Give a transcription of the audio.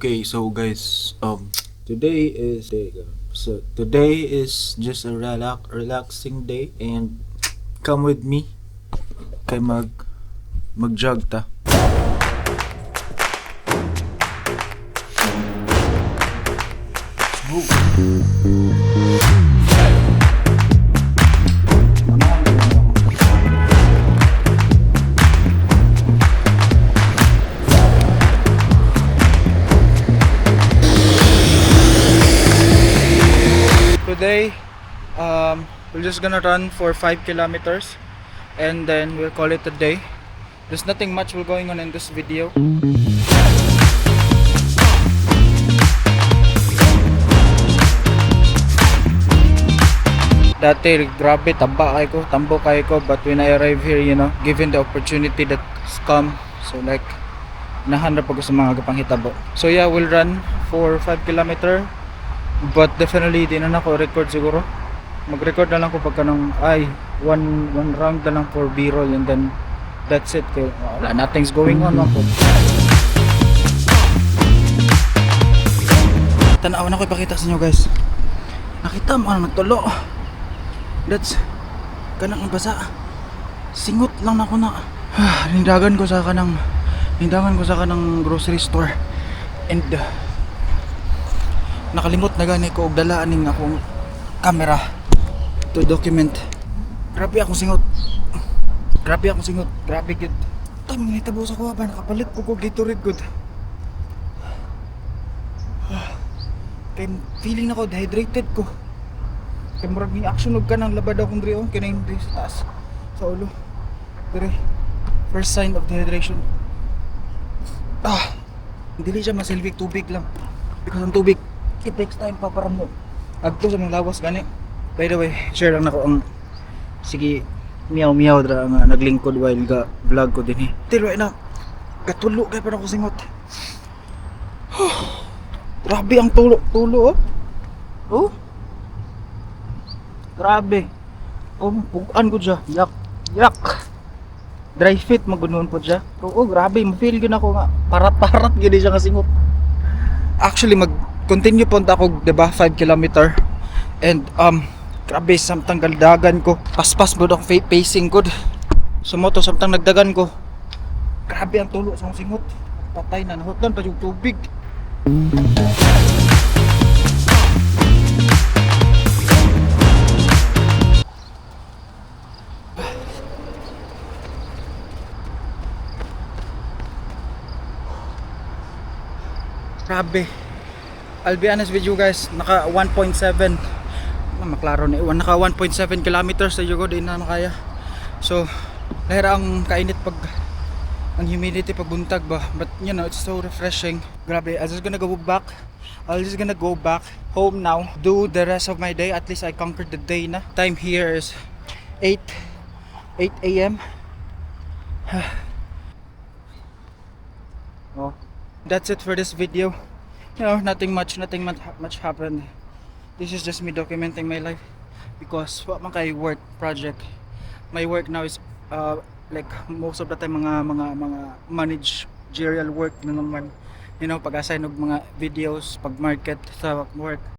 Okay, so guys, today is just a relaxing day, and come with me kay mag-jog ta. Today, we're just gonna run for 5 kilometers and then we'll call it a day. There's nothing much going on in this video. Dati, grabe, tambo kay ko, but when I arrive here, given the opportunity that's come, so like, nahanap ako sa mga panghitabo. So yeah, we'll run for 5 kilometer, but definitely, di na ako record siguro. Mag-record na lang ko pagka one round na lang for B-roll, and then, that's it. Kaya, wala, nothing's going on ako. Tanawan ako ipakita sa inyo, guys. Nakita mo ang nagtulo. That's kanang basa. Singot lang na ako na. Nindagan ko sa kanang grocery store. And nakalimot na gani ko og dala aning akong camera to document. Grabe akong singot. Grabe gid. Tama ni tabo sa kuha ba nakapalit ko Gatorade gud. Kay feeling na ko dehydrated ko. Kaya murag ni action og kanang labad akong diri kay na hindi sa taas sa ulo. Diri first sign of dehydration. Hindi siya masilbik tubig lang. Because ang tubig it takes time pa para mo agto sa mga lawas gani. By the way, share lang nako ang sige miyaw dra nga naglingkod while ga vlog ko dinhi. Till right na katulo kay pa ako singot. Grabe ang tulo oh. Grabe. Pugan ko siya. Yak. Dry fit magunon po siya. Oo, grabe. Ma-feel yun ako nga. Parat-parat yun siya kasingot. Actually, mag-continue po ako, diba? 5 kilometer. And, grabe, samtang galdagan ko. Paspas mo ang pacing ko. Sumoto, samtang nagdagan ko. Grabe ang tulo sa singot. Patay na. Nahutan pa yung tubig. Grabe. I'll be honest with you guys, naka 1.7 maklaro na naka 1.7 kilometers sa yugo din na makaya. So, lahira ang kainit pag ang humidity pag buntag ba. But it's so refreshing. Grabe, I'm just gonna go back home now. Do the rest of my day. At least I conquered the day na. Time here is 8 a.m. Oh. That's it for this video. Nothing much happened. This is just me documenting my life because what man kay work project. My work now is like most of the time mga managerial work na naman. Pag-assign og mga videos, pag market sa work.